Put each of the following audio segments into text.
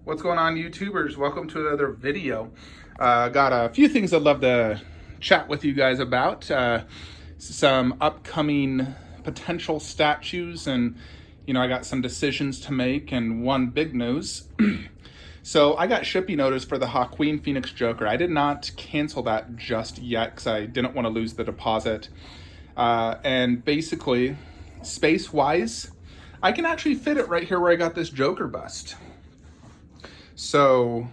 What's going on, YouTubers? Welcome to another video. Got a few things I'd love to chat with you guys about. Some upcoming potential statues, and I got some decisions to make, and one big news. So I got shipping notice for the Joaquin Phoenix Joker. I did not cancel that just yet because I didn't want to lose the deposit. And basically, space-wise, I can actually fit it right here where I got this Joker bust. So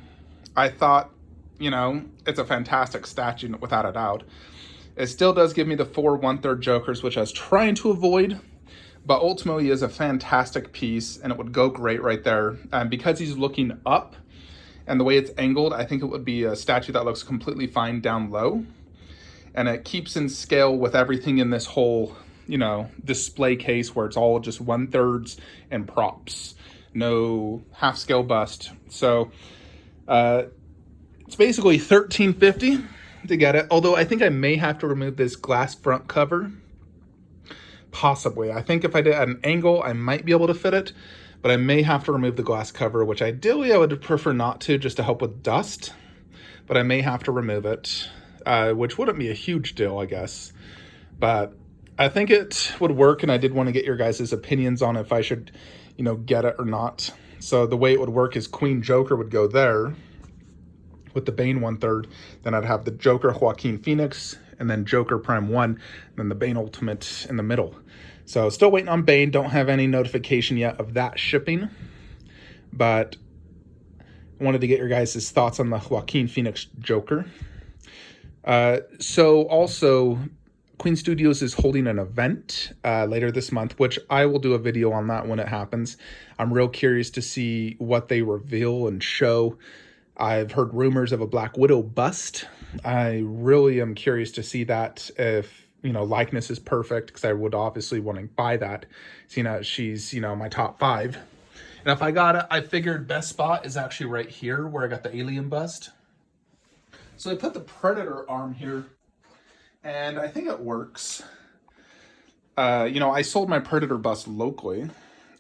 I thought, it's a fantastic statue without a doubt. It still does give me the 4 1/3 Jokers, which I was trying to avoid, but ultimately is a fantastic piece and it would go great right there. And because he's looking up and the way it's angled, I think it would be a statue that looks completely fine down low. And it keeps in scale with everything in this whole, display case where it's all just 1/3 and props. No half scale bust. So it's basically $13.50 to get it. Although I think I may have to remove this glass front cover. Possibly. I think if I did at an angle, I might be able to fit it, but I may have to remove the glass cover, which ideally I would prefer not to, just to help with dust. But I may have to remove it, which wouldn't be a huge deal, I guess. But I think it would work, and I did want to get your guys' opinions on if I should, get it or not. So the way it would work is Queen Joker would go there with the Bane 1/3. Then I'd have the Joker Joaquin Phoenix, and then Joker Prime 1, and then the Bane Ultimate in the middle. So still waiting on Bane. Don't have any notification yet of that shipping. But I wanted to get your guys' thoughts on the Joaquin Phoenix Joker. So also, Queen Studios is holding an event later this month, which I will do a video on that when it happens. I'm real curious to see what they reveal and show. I've heard rumors of a Black Widow bust. I really am curious to see that, if, likeness is perfect, because I would obviously want to buy that, seeing as she's, my top 5. And if I got it, I figured best spot is actually right here where I got the alien bust. So I put the Predator arm here, and I think it works. I sold my Predator bust locally,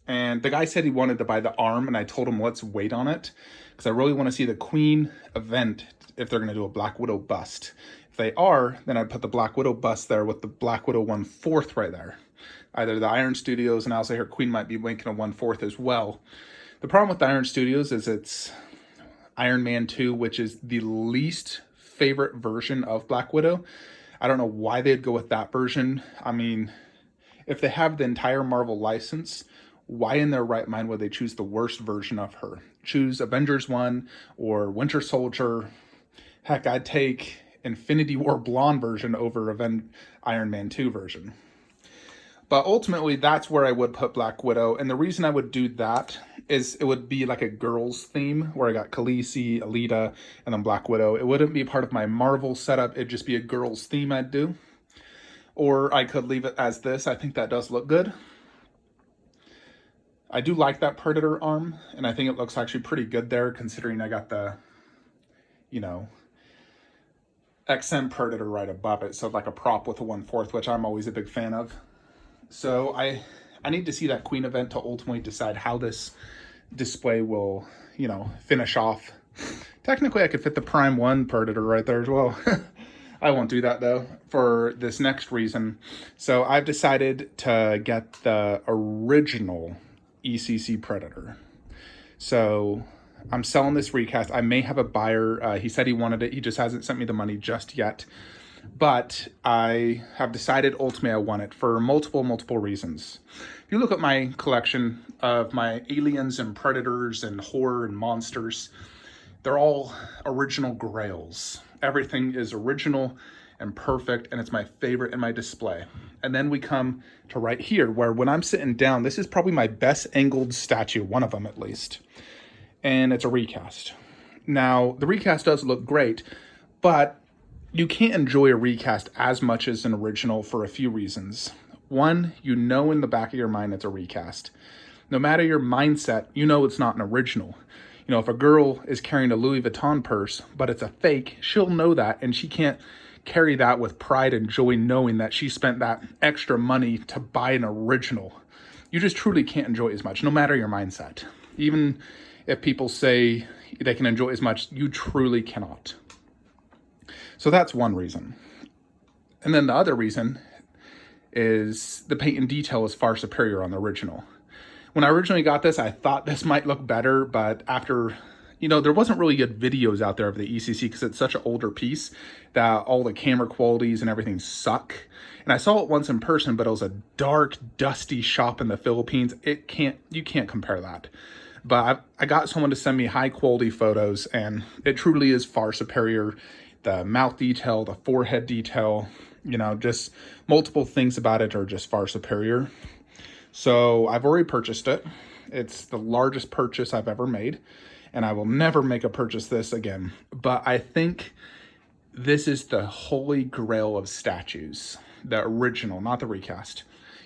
and the guy said he wanted to buy the arm, and I told him let's wait on it, because I really want to see the Queen event if they're going to do a Black Widow bust. If they are, then I'd put the Black Widow bust there with the Black Widow 1/4 right there. Either the Iron Studios, and I also hear Queen might be making a 1/4 as well. The problem with the Iron Studios is it's Iron Man 2, which is the least favorite version of Black Widow. I don't know why they'd go with that version. I mean, if they have the entire Marvel license, why in their right mind would they choose the worst version of her? Choose Avengers 1 or Winter Soldier. Heck, I'd take Infinity War blonde version over Iron Man 2 version. But ultimately, that's where I would put Black Widow. And the reason I would do that is it would be like a girls theme where I got Khaleesi, Alita, and then Black Widow. It wouldn't be part of my Marvel setup. It'd just be a girls theme I'd do. Or I could leave it as this. I think that does look good. I do like that Predator arm, and I think it looks actually pretty good there, considering I got the, XM Predator right above it. So like a prop with a 1/4, which I'm always a big fan of. So I need to see that Queen event to ultimately decide how this display will, finish off. Technically, I could fit the Prime 1 Predator right there as well. I won't do that, though, for this next reason. So I've decided to get the original ECC Predator. So I'm selling this recast. I may have a buyer. He said he wanted it. He just hasn't sent me the money just yet. But I have decided ultimately I want it for multiple reasons. If you look at my collection of my aliens and predators and horror and monsters, they're all original grails. Everything is original and perfect, and it's my favorite in my display. And then we come to right here, where when I'm sitting down, this is probably my best angled statue, one of them at least. And it's a recast. Now, the recast does look great, but you can't enjoy a recast as much as an original for a few reasons. One, in the back of your mind it's a recast. No matter your mindset, it's not an original. If a girl is carrying a Louis Vuitton purse, but it's a fake, she'll know that, and she can't carry that with pride and joy knowing that she spent that extra money to buy an original. You just truly can't enjoy it as much, no matter your mindset. Even if people say they can enjoy as much, you truly cannot. So that's one reason. And then the other reason is the paint and detail is far superior on the original. When I originally got this, I thought this might look better, but after, there wasn't really good videos out there of the ECC because it's such an older piece that all the camera qualities and everything suck. And I saw it once in person, but it was a dark, dusty shop in the Philippines. You can't compare that. But I got someone to send me high quality photos, and it truly is far superior. The mouth detail, the forehead detail, just multiple things about it are just far superior. So I've already purchased it. It's the largest purchase I've ever made, and I will never make a purchase this again. But I think this is the holy grail of statues, the original, not the recast.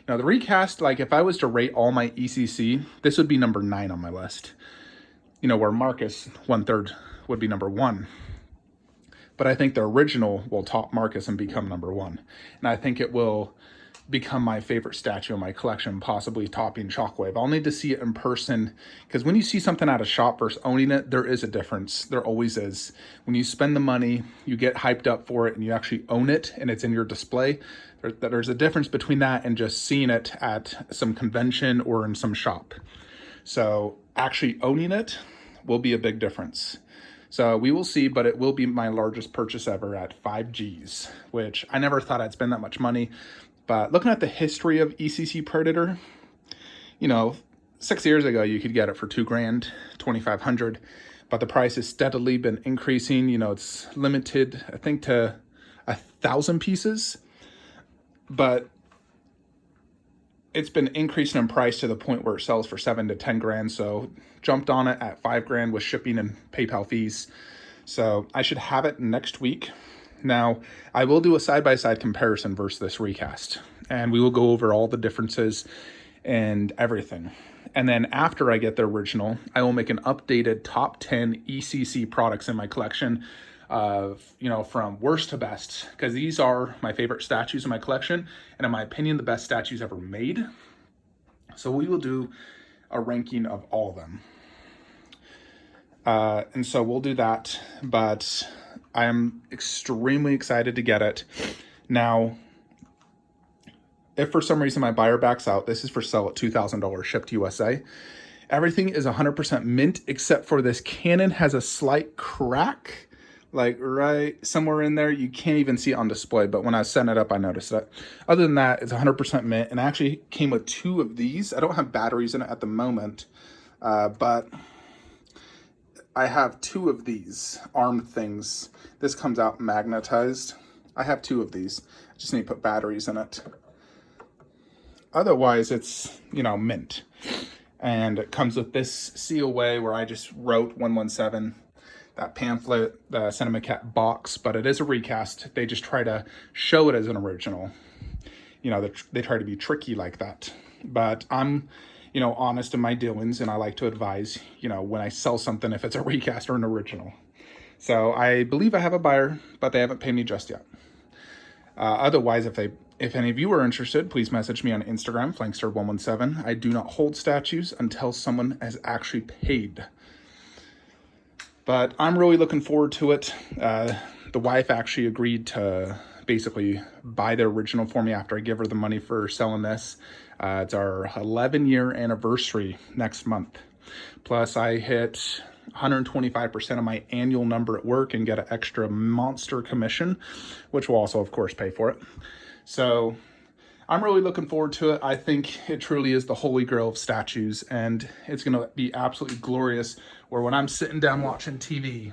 Now the recast, like if I was to rate all my ECC, this would be number 9 on my list. Where Marcus 1/3 would be number 1. But I think the original will top Marcus and become number 1. And I think it will become my favorite statue in my collection, possibly topping Shockwave. I'll need to see it in person, because when you see something at a shop versus owning it, there is a difference. There always is. When you spend the money, you get hyped up for it, and you actually own it, and it's in your display. There's a difference between that and just seeing it at some convention or in some shop. So actually owning it will be a big difference. So we will see, but it will be my largest purchase ever at 5 Gs, which I never thought I'd spend that much money. But looking at the history of ECC Predator, 6 years ago, you could get it for $2,000, $2,500, but the price has steadily been increasing. It's limited, I think, to 1,000 pieces, but it's been increasing in price to the point where it sells for $7,000 to $10,000. So jumped on it at $5,000 with shipping and PayPal fees. So I should have it next week. Now, I will do a side-by-side comparison versus this recast, and we will go over all the differences and everything. And then after I get the original, I will make an updated top 10 ECC products in my collection of, from worst to best, because these are my favorite statues in my collection, and in my opinion, the best statues ever made. So we will do a ranking of all of them. And so we'll do that, but I am extremely excited to get it. Now, if for some reason my buyer backs out, this is for sale at $2,000 shipped USA. Everything is 100% mint except for this cannon has a slight crack, like right somewhere in there. You can't even see it on display, but when I was setting it up, I noticed that. Other than that, it's 100% mint, and I actually came with 2 of these. I don't have batteries in it at the moment, but I have 2 of these armed things. This comes out magnetized. I have 2 of these. I just need to put batteries in it. Otherwise, it's, mint. And it comes with this COA where I just wrote 117, that pamphlet, the Cinemacat box, but it is a recast. They just try to show it as an original. They try to be tricky like that. But I'm, honest in my dealings, and I like to advise, when I sell something, if it's a recast or an original. So I believe I have a buyer, but they haven't paid me just yet. Otherwise, if any of you are interested, please message me on Instagram, Flankster117. I do not hold statues until someone has actually paid. But I'm really looking forward to it. The wife actually agreed to basically buy the original for me after I give her the money for selling this. It's our 11-year anniversary next month. Plus, I hit 125% of my annual number at work and get an extra monster commission, which will also, of course, pay for it. So I'm really looking forward to it. I think it truly is the holy grail of statues, and it's going to be absolutely glorious, where when I'm sitting down watching TV,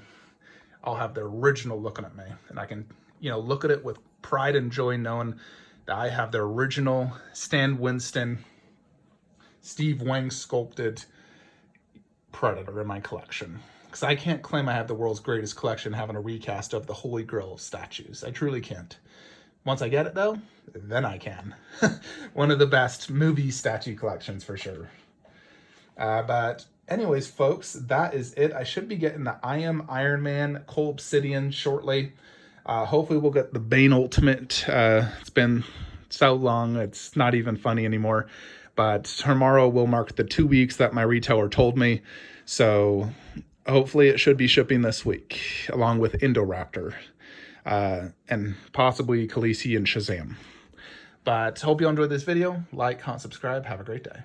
I'll have the original looking at me, and I can, look at it with pride and joy knowing that I have the original Stan Winston, Steve Wang sculpted Predator in my collection. Because I can't claim I have the world's greatest collection having a recast of the holy grail of statues. I truly can't. Once I get it, though, then I can. One of the best movie statue collections for sure. But anyways, folks, that is it. I should be getting the I Am Iron Man Cole Obsidian shortly. Hopefully we'll get the Bane Ultimate. It's been so long, it's not even funny anymore. But tomorrow will mark the 2 weeks that my retailer told me. So hopefully it should be shipping this week, along with Indoraptor, and possibly Khaleesi and Shazam. But hope you enjoyed this video. Like, comment, subscribe. Have a great day.